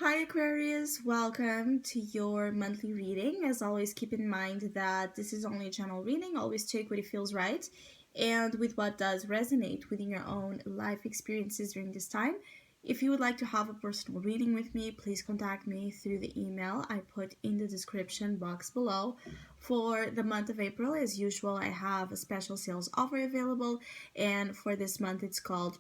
Hi Aquarius, welcome to your monthly reading. As always, keep in mind that this is only a general reading. Always take what it feels right and with what does resonate within your own life experiences during this time. If you would like to have a personal reading with me, please contact me through the email I put in the description box below. For the month of April, as usual, I have a special sales offer available, and for this month, it's called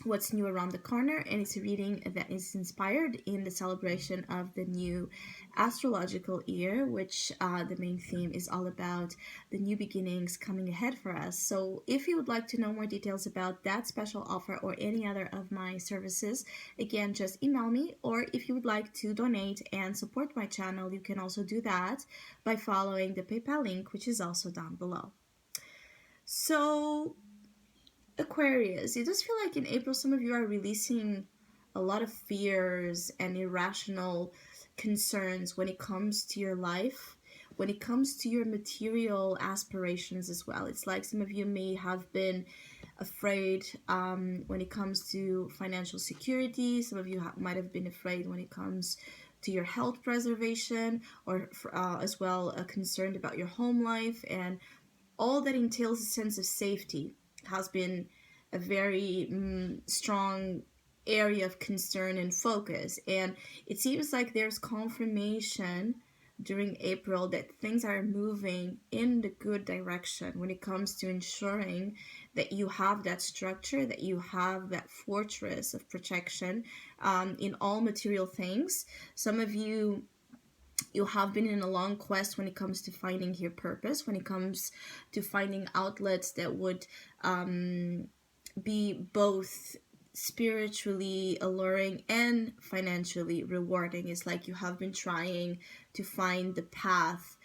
What's New Around the Corner, and it's a reading that is inspired in the celebration of the new astrological year, which the main theme is all about the new beginnings coming ahead for us. So if you would like to know more details about that special offer or any other of my services, again, just email me. Or if you would like to donate and support my channel, you can also do that by following the PayPal link, which is also down below. So Aquarius, it does feel like in April some of you are releasing a lot of fears and irrational concerns when it comes to your life, when it comes to your material aspirations as well. It's like some of you may have been afraid when it comes to financial security. Some of you might have been afraid when it comes to your health preservation, or as well concerned about your home life, and all that entails a sense of safety has been a very strong area of concern and focus. And it seems like there's confirmation during April that things are moving in the good direction when it comes to ensuring that you have that structure, that you have that fortress of protection in all material things. Some of you have been in a long quest when it comes to finding your purpose, when it comes to finding outlets that would be both spiritually alluring and financially rewarding. It's like you have been trying to find the path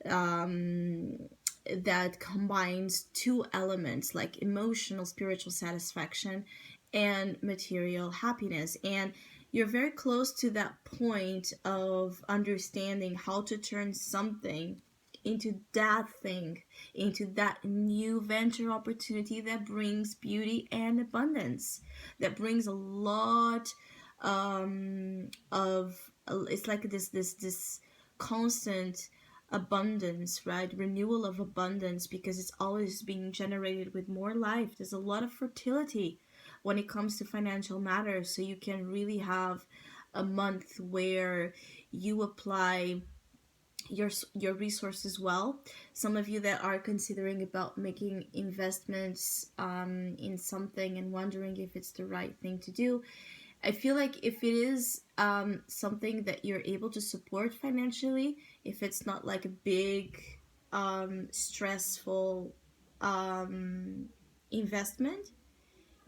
that combines two elements like emotional, spiritual satisfaction and material happiness. And you're very close to that point of understanding how to turn something into that thing, into that new venture opportunity that brings beauty and abundance, that brings a lot of it's like this constant abundance, right? Renewal of abundance, because it's always being generated with more life. There's a lot of fertility when it comes to financial matters, so you can really have a month where you apply your resources well. Some of you that are considering about making investments in something and wondering if it's the right thing to do, I feel like if it is something that you're able to support financially, if it's not like a big stressful investment,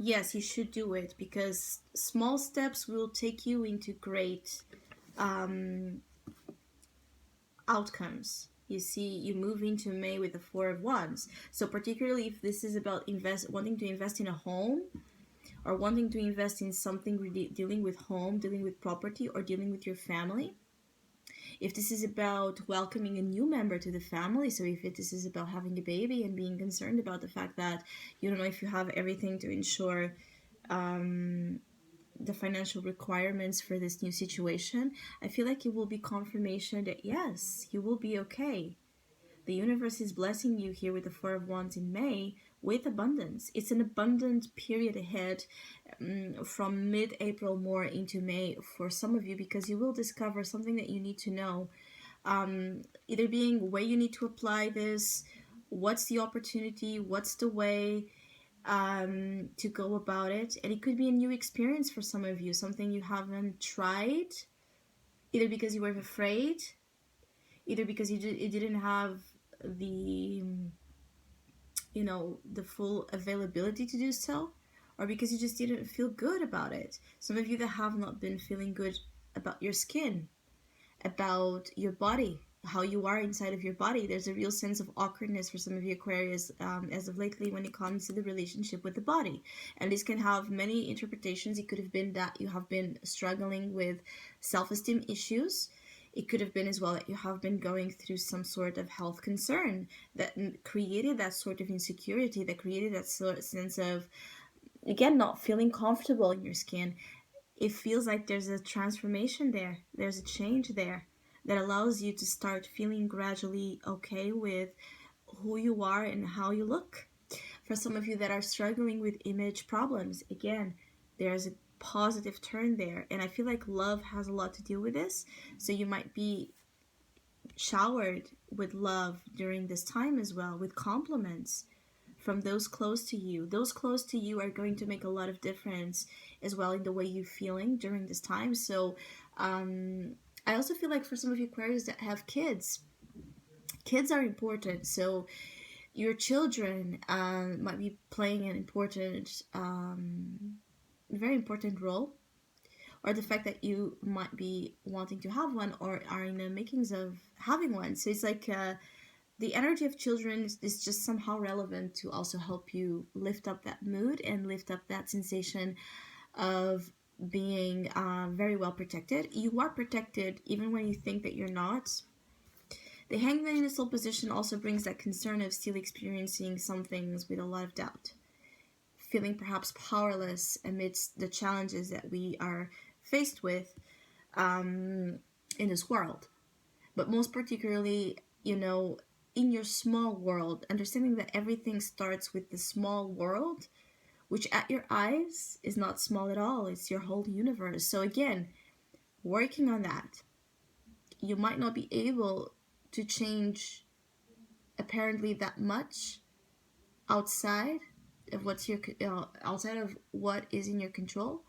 yes, you should do it, because small steps will take you into great outcomes. You see, you move into May with the Four of Wands. So particularly if this is about wanting to invest in a home, or wanting to invest in something dealing with home, dealing with property, or dealing with your family. If this is about welcoming a new member to the family, so if this is about having a baby and being concerned about the fact that you don't know if you have everything to ensure the financial requirements for this new situation, I feel like it will be confirmation that yes, you will be okay. The universe is blessing you here with the Four of Wands in May with abundance. It's an abundant period ahead from mid-April more into May for some of you, because you will discover something that you need to know. Either being where you need to apply this, what's the opportunity, what's the way to go about it. And it could be a new experience for some of you, something you haven't tried, either because you were afraid, either because you didn't have the the full availability to do so, or because you just didn't feel good about it. Some of you that have not been feeling good about your skin, about your body, how you are inside of your body. There's a real sense of awkwardness for some of you Aquarius as of lately when it comes to the relationship with the body. And this can have many interpretations. It could have been that you have been struggling with self-esteem issues. It could have been as well that you have been going through some sort of health concern that created that sort of insecurity, that created that sort of sense of, again, not feeling comfortable in your skin. it feels like there's a transformation there, there's a change there that allows you to start feeling gradually okay with who you are and how you look. For some of you that are struggling with image problems, again, there's a positive turn there. And I feel like love has a lot to do with this. So you might be showered with love during this time as well, with compliments from those close to you. Those close to you are going to make a lot of difference as well in the way you're feeling during this time. So I also feel like for some of you Aquarius that have kids, kids are important. So your children might be playing an important, very important role, or the fact that you might be wanting to have one or are in the makings of having one. So it's like the energy of children is just somehow relevant to also help you lift up that mood and lift up that sensation of being very well protected. You are protected even when you think that you're not. The hangman in the soul position also brings that concern of still experiencing some things with a lot of doubt, feeling perhaps powerless amidst the challenges that we are faced with in this world. But most particularly, you know, in your small world, understanding that everything starts with the small world, which at your eyes is not small at all. It's your whole universe. So again, working on that. You might not be able to change apparently that much outside of outside of what is in your control,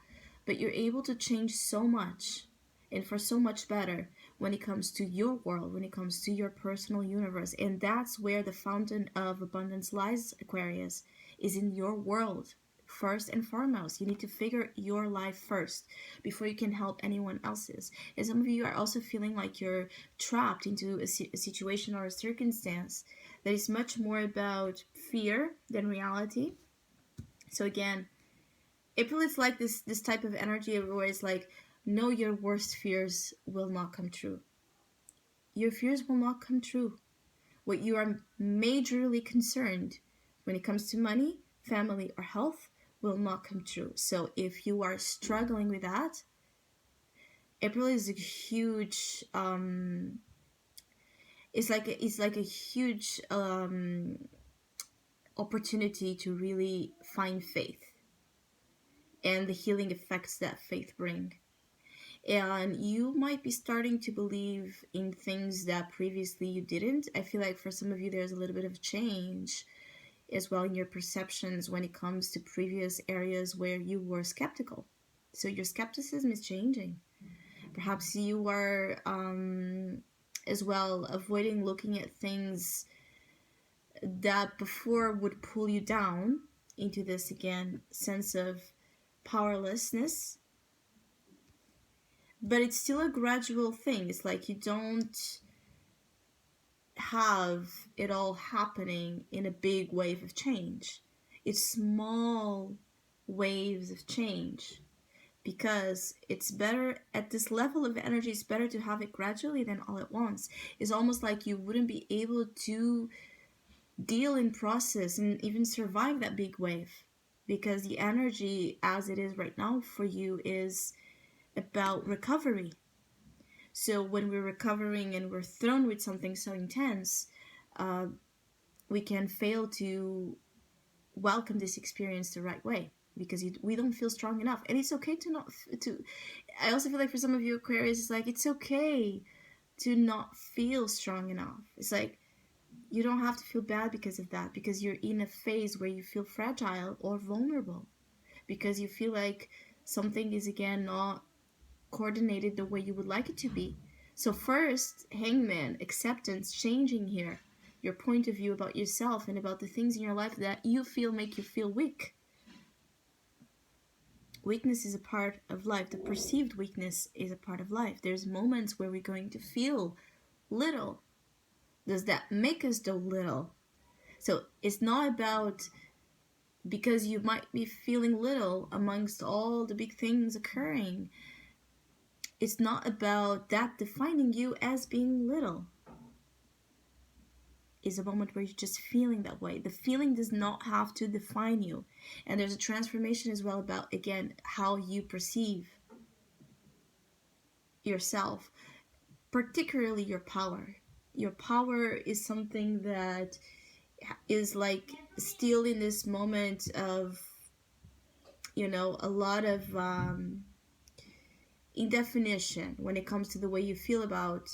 but you're able to change so much and for so much better when it comes to your world, when it comes to your personal universe. And that's where the fountain of abundance lies, Aquarius, is in your world. First and foremost, you need to figure your life first before you can help anyone else's. And some of you are also feeling like you're trapped into a situation or a circumstance that is much more about fear than reality. So again, April is like this type of energy where it's like, no, your worst fears will not come true. Your fears will not come true. What you are majorly concerned when it comes to money, family, or health will not come true. So if you are struggling with that, April is a huge it's like a huge opportunity to really find faith and the healing effects that faith bring. And you might be starting to believe in things that previously you didn't. I feel like for some of you there's a little bit of change as well in your perceptions when it comes to previous areas where you were skeptical. So your skepticism is changing. Perhaps you are as well avoiding looking at things that before would pull you down into this, again, sense of powerlessness. But it's still a gradual thing. It's like you don't have it all happening in a big wave of change. It's small waves of change, because it's better at this level of energy. It's better to have it gradually than all at once. It's almost like you wouldn't be able to deal in process and even survive that big wave, because the energy as it is right now for you is about recovery. So when we're recovering and we're thrown with something so intense, we can fail to welcome this experience the right way, because we don't feel strong enough. And it's okay to not to I also feel like for some of you Aquarius, it's like it's okay to not feel strong enough. It's like you don't have to feel bad because of that, because you're in a phase where you feel fragile or vulnerable, because you feel like something is again not coordinated the way you would like it to be. So first, hangman, acceptance, changing here your point of view about yourself and about the things in your life that you feel make you feel weak. Weakness is a part of life. The perceived weakness is a part of life. There's moments where we're going to feel little. Does that make us do little? So it's not about, because you might be feeling little amongst all the big things occurring, it's not about that defining you as being little. It's a moment where you're just feeling that way. The feeling does not have to define you. And there's a transformation as well about, again, how you perceive yourself, particularly your power. Your power is something that is like still in this moment of, a lot of indefinition when it comes to the way you feel about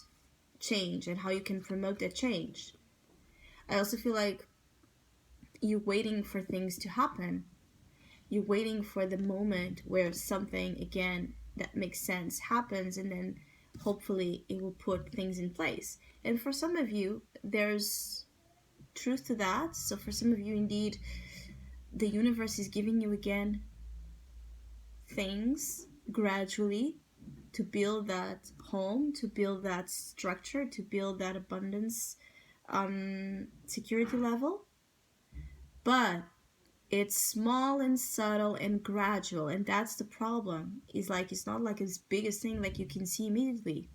change and how you can promote that change. I also feel like you're waiting for things to happen. You're waiting for the moment where something, again, that makes sense happens, and then hopefully it will put things in place. And for some of you, there's truth to that. So for some of you, indeed, the universe is giving you again things gradually to build that home, to build that structure, to build that abundance security level. But it's small and subtle and gradual, and that's the problem. Is like it's not like this biggest thing like you can see immediately.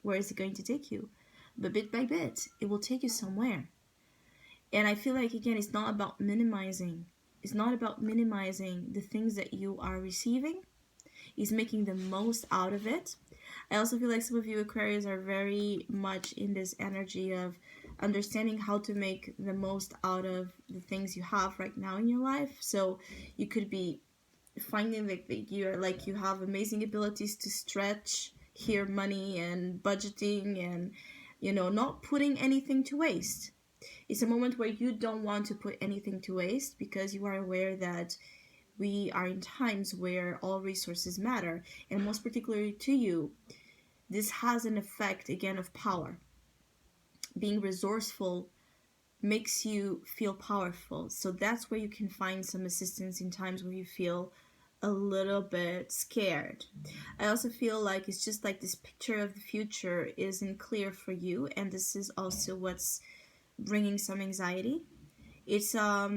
Where is it going to take you? But bit by bit, it will take you somewhere. And I feel like, again, it's not about minimizing. It's not about minimizing the things that you are receiving. It's making the most out of it. I also feel like some of you Aquarius are very much in this energy of understanding how to make the most out of the things you have right now in your life. So you could be finding that you have amazing abilities to stretch here money and budgeting and not putting anything to waste. It's a moment where you don't want to put anything to waste because you are aware that we are in times where all resources matter, and most particularly to you, this has an effect again of power. Being resourceful makes you feel powerful, so that's where you can find some assistance in times where you feel a little bit scared. I also feel like it's just like this picture of the future isn't clear for you, and this is also what's bringing some anxiety. It's a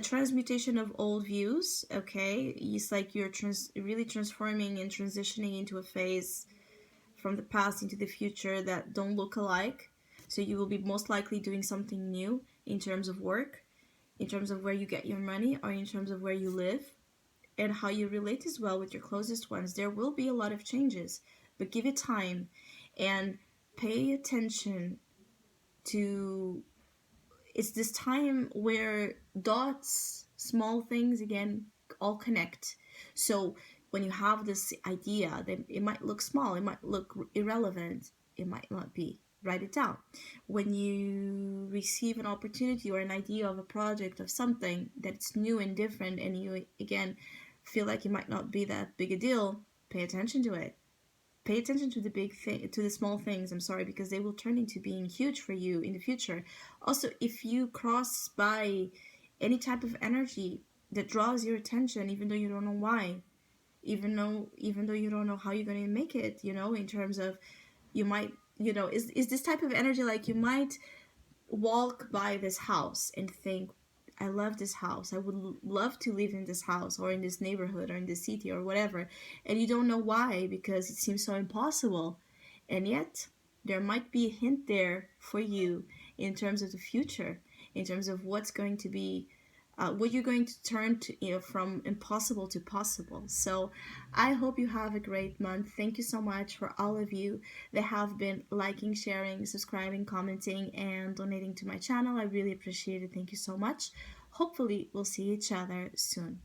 transmutation of old views. Okay, it's like you're really transforming and transitioning into a phase from the past into the future that don't look alike. So you will be most likely doing something new in terms of work, in terms of where you get your money, or in terms of where you live and how you relate as well with your closest ones. There will be a lot of changes, but give it time and pay attention to. It's this time where dots, small things, again, all connect. So when you have this idea, then it might look small, it might look irrelevant, it might not be. Write it down. When you receive an opportunity or an idea of a project of something that's new and different, and you again feel like it might not be that big a deal, pay attention to it. Pay attention to the big thing, to the small things, I'm sorry, because they will turn into being huge for you in the future. Also, if you cross by any type of energy that draws your attention, even though you don't know why, even though you don't know how you're going to make it, in terms of, you might, is this type of energy like you might walk by this house and think, I love this house, I would love to live in this house or in this neighborhood or in this city or whatever, and you don't know why because it seems so impossible. And yet there might be a hint there for you in terms of the future, in terms of what's going to be, what you're going to turn to, from impossible to possible. So I hope you have a great month. Thank you so much for all of you that have been liking, sharing, subscribing, commenting, and donating to my channel. I really appreciate it. Thank you so much. Hopefully we'll see each other soon.